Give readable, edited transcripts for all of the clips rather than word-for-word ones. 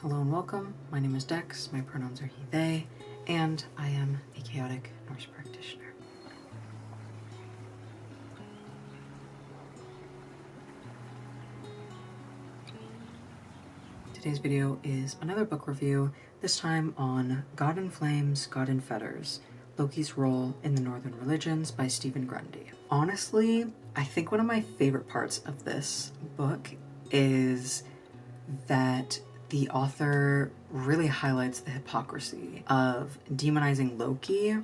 Hello and welcome. My name is Dex, my pronouns are he, they, and I am a chaotic Norse practitioner. Today's video is another book review, this time on God in Flames, God in Fetters, Loki's Role in the Northern Religions by Stephen Grundy. Honestly, I think one of my favorite parts of this book is that the author really highlights the hypocrisy of demonizing Loki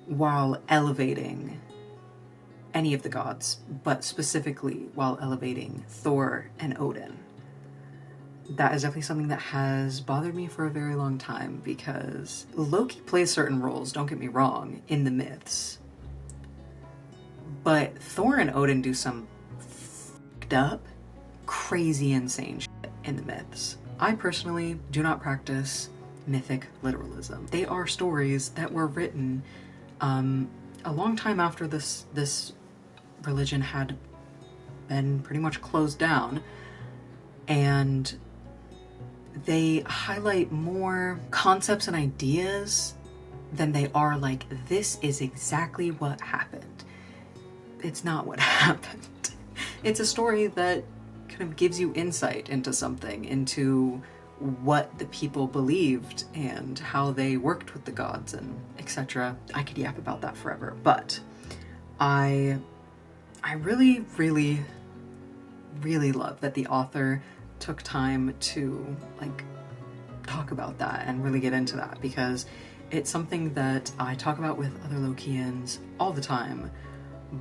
while elevating any of the gods, but specifically while elevating Thor and Odin. That is definitely something that has bothered me for a very long time, because Loki plays certain roles, don't get me wrong, in the myths. But Thor and Odin do some fucked up, crazy, insane shit in the myths. I personally do not practice mythic literalism. They are stories that were written a long time after this religion had been pretty much closed down, and they highlight more concepts and ideas than they are like, this is exactly what happened. It's not what happened. It's a story that kind of gives you insight into something, into what the people believed and how they worked with the gods and etc. I could yap about that forever, but I really love that the author took time to talk about that and really get into that, because it's something that I talk about with other Lokians all the time,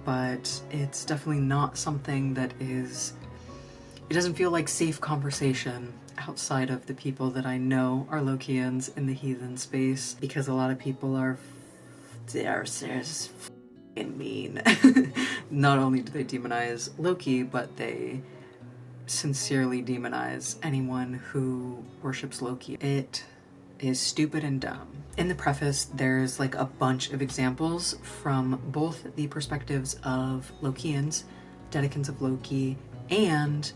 but it's definitely not something that it doesn't feel like safe conversation outside of the people that I know are Lokians in the heathen space, because a lot of people are just f***ing mean. Not only do they demonize Loki, but they sincerely demonize anyone who worships Loki. It is stupid and dumb. In the preface, there's like a bunch of examples from both the perspectives of Lokians, dedicants of Loki, and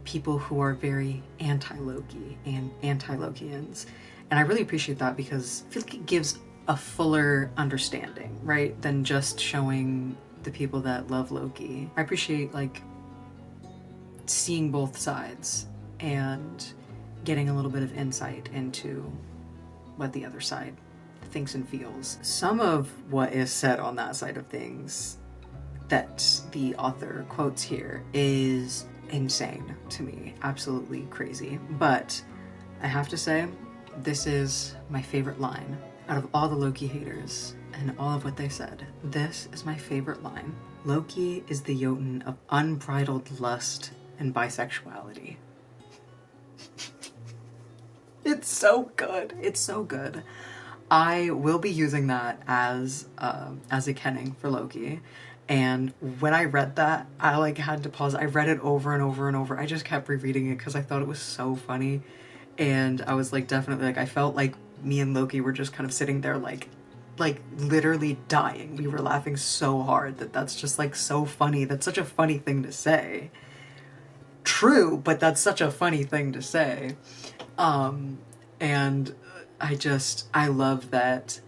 people who are very anti-Loki and anti-Lokians. And I really appreciate that, because I feel like it gives a fuller understanding, right, than just showing the people that love Loki. I appreciate seeing both sides and getting a little bit of insight into what the other side thinks and feels. Some of what is said on that side of things that the author quotes here is insane to me, absolutely crazy. But I have to say, this is my favorite line out of all the Loki haters and all of what they said. This is my favorite line. Loki is the Jotun of unbridled lust and bisexuality. It's so good. It's so good. I will be using that as a kenning for Loki. And when I read that, I had to pause. I read it over and over and over. I just kept rereading it because I thought it was so funny. And I was definitely I felt like me and Loki were just kind of sitting there like literally dying. We were laughing so hard that's just so funny. That's such a funny thing to say. True, but that's such a funny thing to say. And I love that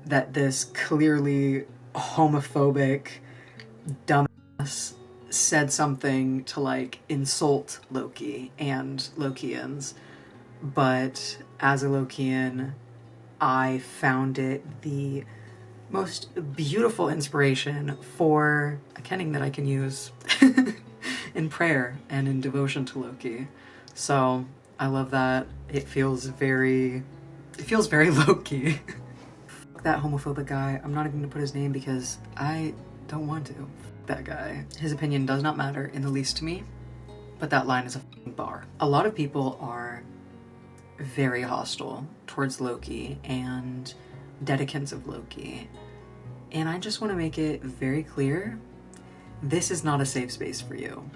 this clearly homophobic dumbass said something to insult Loki and Lokians, but as a Lokian, I found it the most beautiful inspiration for a kenning that I can use in prayer and in devotion to Loki. So I love that. It feels very Loki. That homophobic guy, I'm not even gonna put his name because I don't want to. That guy. His opinion does not matter in the least to me, but that line is a bar. A lot of people are very hostile towards Loki and dedicants of Loki, and I just want to make it very clear, this is not a safe space for you.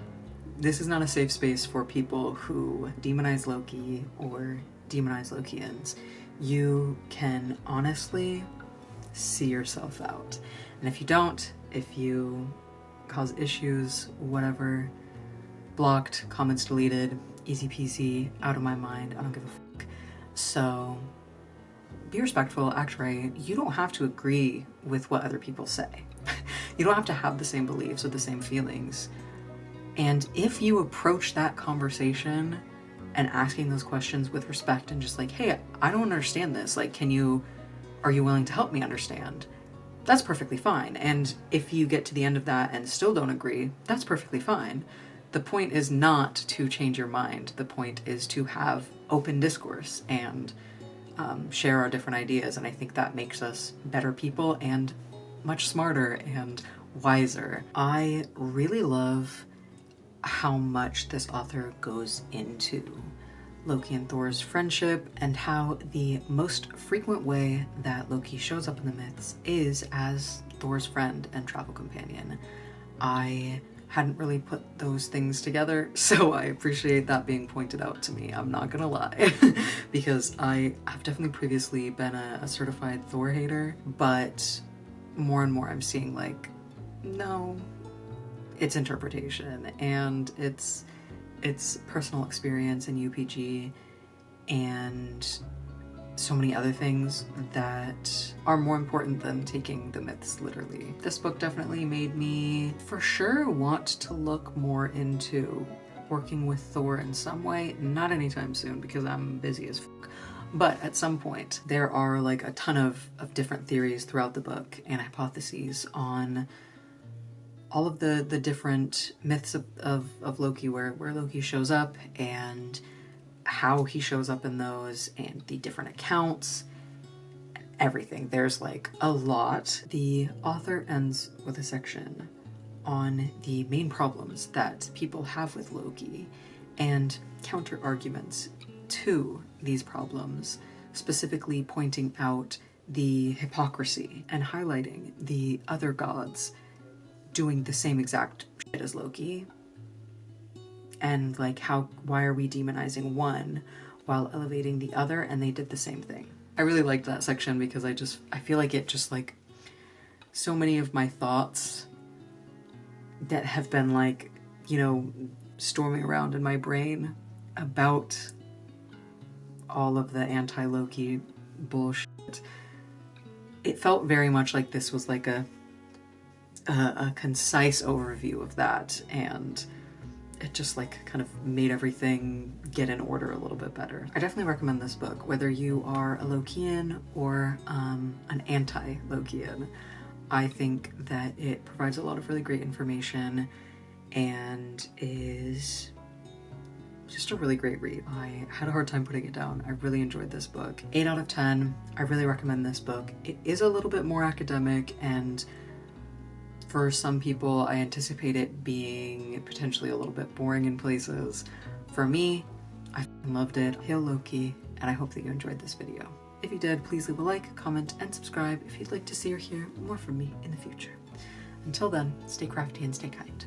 This is not a safe space for people who demonize Loki or demonize Lokians. You can honestly see yourself out. And if you don't, if you cause issues, whatever, blocked, comments deleted, easy peasy, out of my mind, I don't give a fuck. So be respectful, act right. You don't have to agree with what other people say. You don't have to have the same beliefs or the same feelings. And if you approach that conversation and asking those questions with respect and just like, hey, I don't understand this. Like, are you willing to help me understand? That's perfectly fine. And if you get to the end of that and still don't agree, that's perfectly fine. The point is not to change your mind. The point is to have open discourse and share our different ideas. And I think that makes us better people and much smarter and wiser. I really love how much this author goes into Loki and Thor's friendship and how the most frequent way that Loki shows up in the myths is as Thor's friend and travel companion. I hadn't really put those things together, so I appreciate that being pointed out to me, I'm not gonna lie. Because I have definitely previously been a certified Thor hater, but more and more I'm seeing like, no, it's interpretation and it's personal experience in UPG and so many other things that are more important than taking the myths literally. This book definitely made me for sure want to look more into working with Thor in some way. Not anytime soon because I'm busy as fuck. But at some point, there are like a ton of different theories throughout the book and hypotheses on all of the different myths of Loki, where Loki shows up and how he shows up in those and the different accounts, everything. There's like a lot. The author ends with a section on the main problems that people have with Loki and counter arguments to these problems, specifically pointing out the hypocrisy and highlighting the other gods doing the same exact shit as Loki. And like why are we demonizing one while elevating the other, and they did the same thing. I really liked that section because I feel like it just like so many of my thoughts that have been like, you know, storming around in my brain about all of the anti-Loki bullshit. It felt very much like this was like a concise overview of that, and it just like kind of made everything get in order a little bit better. I definitely recommend this book, whether you are a Lokian or an anti-Lokian. I think that it provides a lot of really great information and is just a really great read. I had a hard time putting it down. I really enjoyed this book. 8 out of 10. I really recommend this book. It is a little bit more academic, and for some people, I anticipate it being potentially a little bit boring in places. For me, I loved it. Hail Loki, and I hope that you enjoyed this video. If you did, please leave a like, comment, and subscribe if you'd like to see or hear more from me in the future. Until then, stay crafty and stay kind.